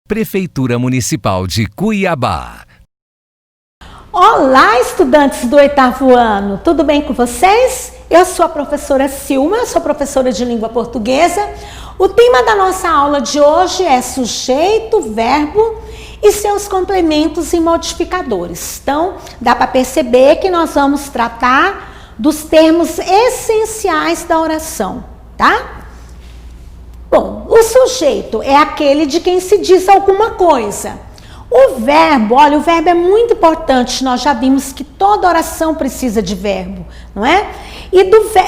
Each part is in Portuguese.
Prefeitura Municipal de Cuiabá. Olá, estudantes do 8º ano, tudo bem com vocês? Eu sou a professora Silma, sou professora de língua portuguesa. O tema da nossa aula de hoje é sujeito, verbo e seus complementos e modificadores. Então, dá para perceber que nós vamos tratar dos termos essenciais da oração, tá? Bom, o sujeito é aquele de quem se diz alguma coisa. O verbo, olha, o verbo é muito importante, nós já vimos que toda oração precisa de verbo, não é? E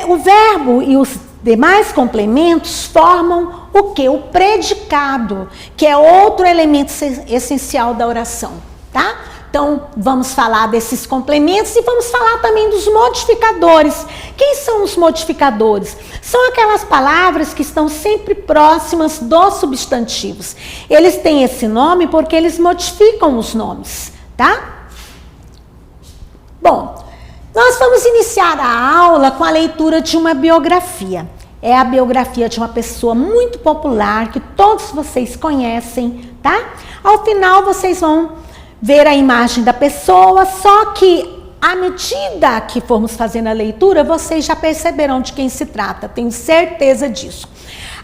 o verbo e os demais complementos formam o quê? O predicado, que é outro elemento essencial da oração, tá? Então, vamos falar desses complementos e vamos falar também dos modificadores. Quem são os modificadores? São aquelas palavras que estão sempre próximas dos substantivos. Eles têm esse nome porque eles modificam os nomes, tá? Bom, nós vamos iniciar a aula com a leitura de uma biografia. É a biografia de uma pessoa muito popular que todos vocês conhecem, tá? Ao final, vocês vão ver a imagem da pessoa, só que à medida que formos fazendo a leitura, vocês já perceberão de quem se trata, tenho certeza disso.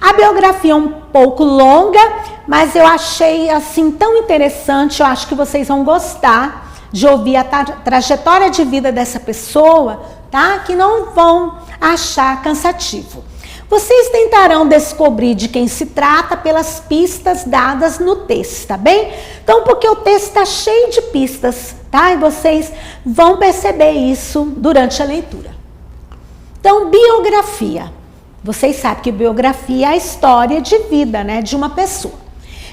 A biografia é um pouco longa, mas eu achei assim tão interessante, eu acho que vocês vão gostar de ouvir a trajetória de vida dessa pessoa, tá? Que não vão achar cansativo. Vocês tentarão descobrir de quem se trata pelas pistas dadas no texto, tá bem? Então, porque o texto está cheio de pistas, tá? E vocês vão perceber isso durante a leitura. Então, biografia. Vocês sabem que biografia é a história de vida, né, de uma pessoa.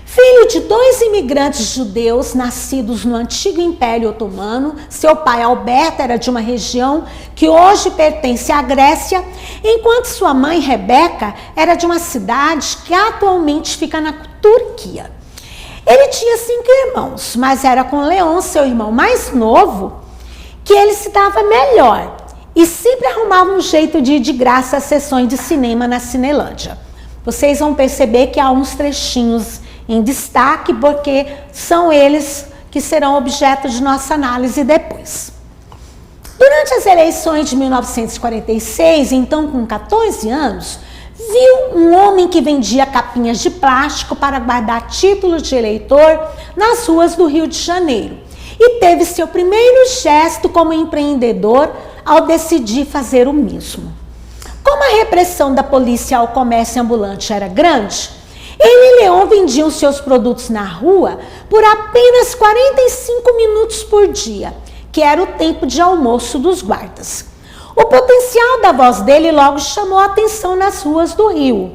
Filho de 2 imigrantes judeus nascidos no antigo Império Otomano, seu pai Alberto era de uma região que hoje pertence à Grécia, enquanto sua mãe Rebeca era de uma cidade que atualmente fica na Turquia. Ele tinha 5 irmãos, mas era com Leon, seu irmão mais novo, que ele se dava melhor e sempre arrumava um jeito de ir de graça às sessões de cinema na Cinelândia. Vocês vão perceber que há uns trechinhos em destaque, porque são eles que serão objeto de nossa análise depois. Durante as eleições de 1946, então com 14 anos, viu um homem que vendia capinhas de plástico para guardar títulos de eleitor nas ruas do Rio de Janeiro e teve seu primeiro gesto como empreendedor ao decidir fazer o mesmo. Como a repressão da polícia ao comércio ambulante era grande, ele e Leon vendiam seus produtos na rua por apenas 45 minutos por dia, que era o tempo de almoço dos guardas. O potencial da voz dele logo chamou a atenção nas ruas do Rio,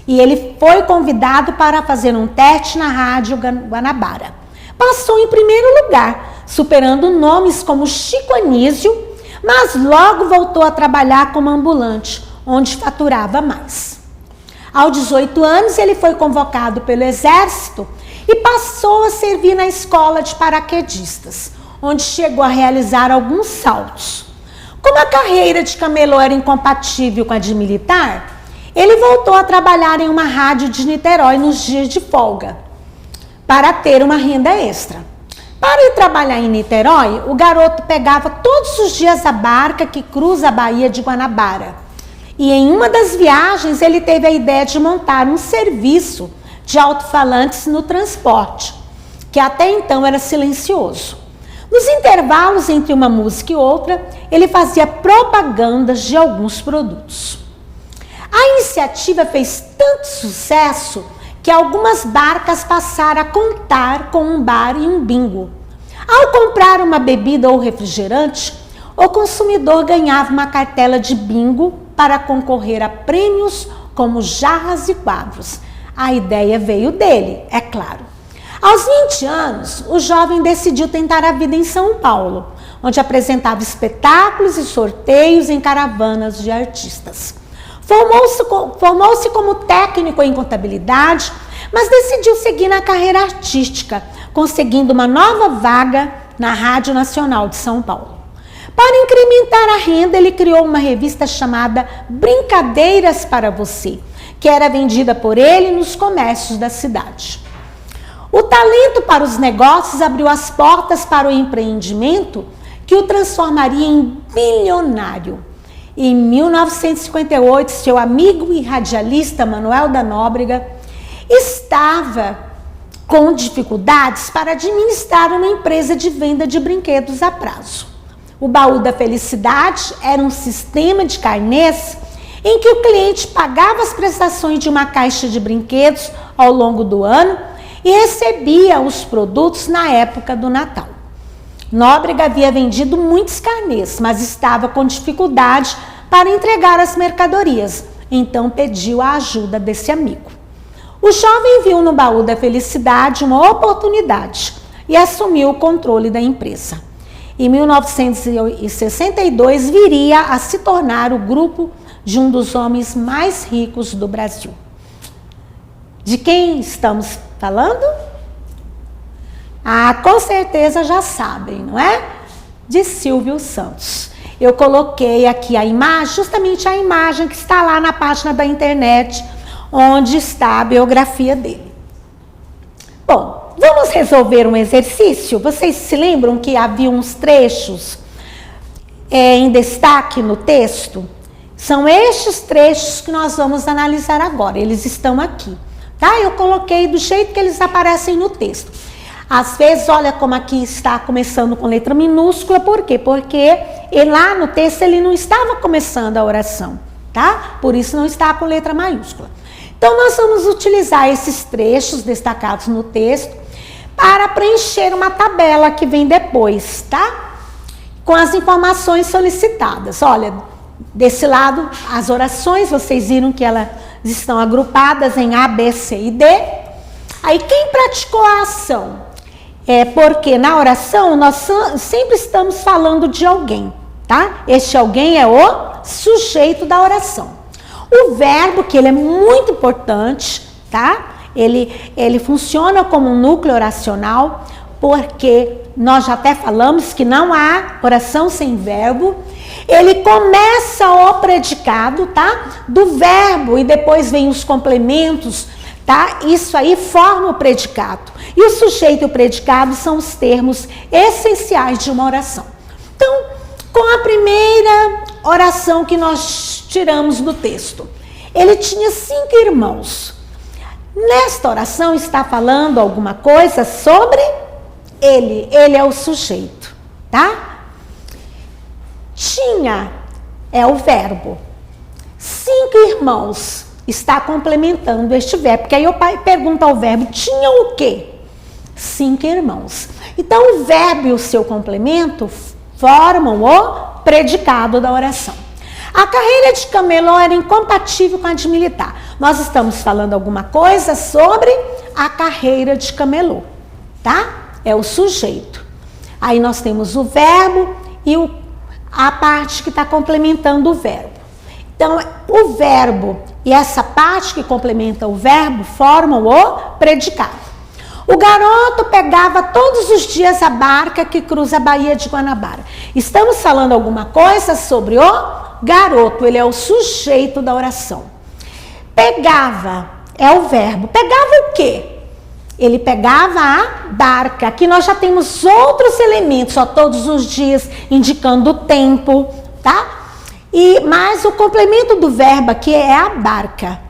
e ele foi convidado para fazer um teste na Rádio Guanabara. Passou em primeiro lugar, superando nomes como Chico Anísio, mas logo voltou a trabalhar como ambulante, onde faturava mais. Aos 18 anos, ele foi convocado pelo Exército e passou a servir na escola de paraquedistas, onde chegou a realizar alguns saltos. Como a carreira de camelô era incompatível com a de militar, ele voltou a trabalhar em uma rádio de Niterói nos dias de folga, para ter uma renda extra. Para ir trabalhar em Niterói, o garoto pegava todos os dias a barca que cruza a Baía de Guanabara. E em uma das viagens ele teve a ideia de montar um serviço de alto-falantes no transporte, que até então era silencioso. Nos intervalos entre uma música e outra, ele fazia propagandas de alguns produtos. A iniciativa fez tanto sucesso que algumas barcas passaram a contar com um bar e um bingo. Ao comprar uma bebida ou refrigerante, o consumidor ganhava uma cartela de bingo para concorrer a prêmios como jarras e quadros. A ideia veio dele, é claro. Aos 20 anos, o jovem decidiu tentar a vida em São Paulo, onde apresentava espetáculos e sorteios em caravanas de artistas. Formou-se como técnico em contabilidade, mas decidiu seguir na carreira artística, conseguindo uma nova vaga na Rádio Nacional de São Paulo. Para incrementar a renda, ele criou uma revista chamada Brincadeiras para Você, que era vendida por ele nos comércios da cidade. O talento para os negócios abriu as portas para o empreendimento que o transformaria em bilionário. Em 1958, seu amigo e radialista Manuel da Nóbrega estava com dificuldades para administrar uma empresa de venda de brinquedos a prazo. O Baú da Felicidade era um sistema de carnês em que o cliente pagava as prestações de uma caixa de brinquedos ao longo do ano e recebia os produtos na época do Natal. Nóbrega havia vendido muitos carnês, mas estava com dificuldade para entregar as mercadorias, então pediu a ajuda desse amigo. O jovem viu no Baú da Felicidade uma oportunidade e assumiu o controle da empresa. Em 1962, viria a se tornar o grupo de um dos homens mais ricos do Brasil. De quem estamos falando? Ah, com certeza já sabem, não é? De Silvio Santos. Eu coloquei aqui a imagem, justamente a imagem que está lá na página da internet, onde está a biografia dele. Bom, vamos resolver um exercício? Vocês se lembram que havia uns trechos em destaque no texto? São estes trechos que nós vamos analisar agora. Eles estão aqui, tá? Eu coloquei do jeito que eles aparecem no texto. Às vezes, olha como aqui está começando com letra minúscula. Por quê? Porque lá no texto ele não estava começando a oração, tá? Por isso não está com letra maiúscula. Então, nós vamos utilizar esses trechos destacados no texto para preencher uma tabela que vem depois, tá? Com as informações solicitadas. Olha, desse lado, as orações, vocês viram que elas estão agrupadas em A, B, C e D. Aí, quem praticou a ação? É porque na oração nós sempre estamos falando de alguém, tá? Este alguém é o sujeito da oração. O verbo, que ele é muito importante, tá? Ele funciona como um núcleo oracional, porque nós já até falamos que não há oração sem verbo. Ele começa o predicado, tá? Do verbo e depois vem os complementos, tá? Isso aí forma o predicado. E o sujeito e o predicado são os termos essenciais de uma oração. Então, com a primeira oração que nós tiramos do texto, ele tinha 5 irmãos. Nesta oração está falando alguma coisa sobre ele. Ele é o sujeito, tá? Tinha é o verbo. 5 irmãos está complementando este verbo. Porque aí eu pergunto ao verbo, tinha o quê? 5 irmãos. Então, o verbo e o seu complemento formam o predicado da oração. A carreira de camelô era incompatível com a de militar. Nós estamos falando alguma coisa sobre a carreira de camelô, tá? É o sujeito. Aí nós temos o verbo e a parte que está complementando o verbo. Então, o verbo e essa parte que complementa o verbo formam o predicado. O garoto pegava todos os dias a barca que cruza a Baía de Guanabara. Estamos falando alguma coisa sobre o garoto, ele é o sujeito da oração. Pegava é o verbo. Pegava o quê? Ele pegava a barca. Aqui nós já temos outros elementos, ó, todos os dias indicando o tempo, tá? Mas o complemento do verbo aqui é a barca.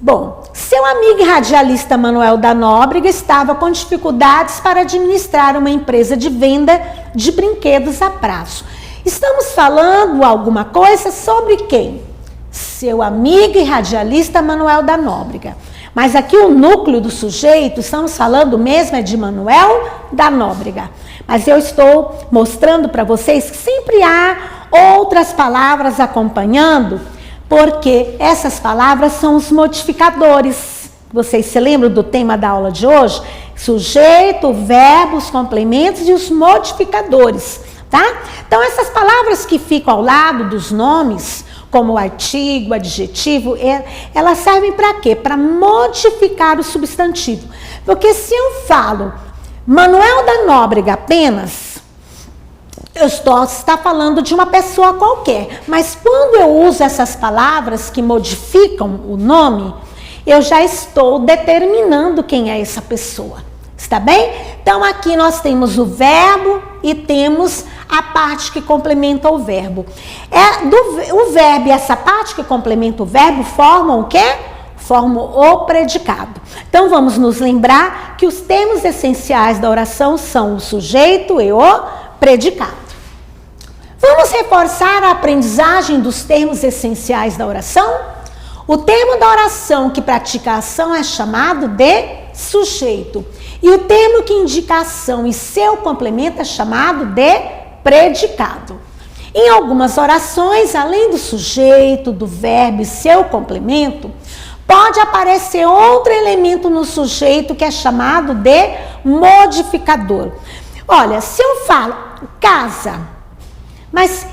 Bom, seu amigo e radialista Manuel da Nóbrega estava com dificuldades para administrar uma empresa de venda de brinquedos a prazo. Estamos falando alguma coisa sobre quem? Seu amigo e radialista Manuel da Nóbrega. Mas aqui o núcleo do sujeito, estamos falando mesmo é de Manuel da Nóbrega. Mas eu estou mostrando para vocês que sempre há outras palavras acompanhando, porque essas palavras são os modificadores. Vocês se lembram do tema da aula de hoje? Sujeito, verbo, os complementos e os modificadores, tá? Então, essas palavras que ficam ao lado dos nomes, como o artigo, adjetivo, elas servem para quê? Para modificar o substantivo. Porque se eu falo Manuel da Nóbrega apenas, eu estou falando de uma pessoa qualquer. Mas quando eu uso essas palavras que modificam o nome, eu já estou determinando quem é essa pessoa, Está bem? Então, aqui nós temos o verbo e temos a parte que complementa o verbo. O verbo e essa parte que complementa o verbo formam o quê? Formam o predicado. Então, vamos nos lembrar que os termos essenciais da oração são o sujeito e o predicado. Vamos reforçar a aprendizagem dos termos essenciais da oração? O termo da oração que pratica a ação é chamado de sujeito. E o termo que indica a ação e seu complemento é chamado de predicado. Em algumas orações, além do sujeito, do verbo e seu complemento, pode aparecer outro elemento no sujeito que é chamado de modificador. Olha, se eu falo casa, mas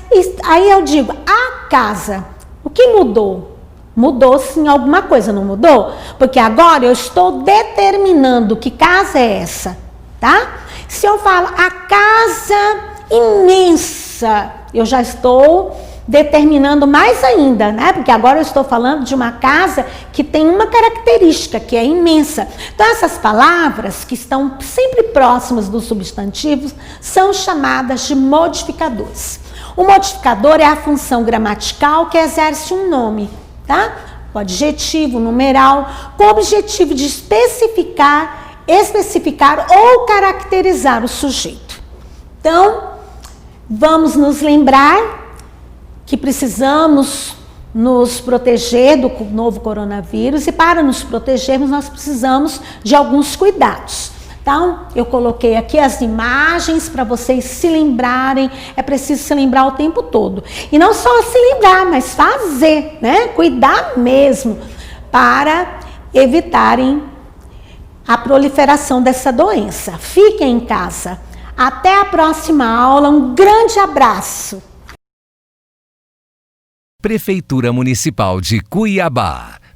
aí eu digo a casa, o que mudou? Mudou sim alguma coisa, não mudou? Porque agora eu estou determinando que casa é essa, tá? Se eu falo a casa imensa, eu já estou determinando mais ainda, né? Porque agora eu estou falando de uma casa que tem uma característica, que é imensa. Então, essas palavras que estão sempre próximas dos substantivos são chamadas de modificadores. O modificador é a função gramatical que exerce um nome, tá? O adjetivo, numeral, com o objetivo de especificar ou caracterizar o sujeito. Então, vamos nos lembrar que precisamos nos proteger do novo coronavírus e para nos protegermos nós precisamos de alguns cuidados. Então, eu coloquei aqui as imagens para vocês se lembrarem, é preciso se lembrar o tempo todo. E não só se lembrar, mas fazer, né? Cuidar mesmo para evitarem a proliferação dessa doença. Fiquem em casa. Até a próxima aula, um grande abraço. Prefeitura Municipal de Cuiabá.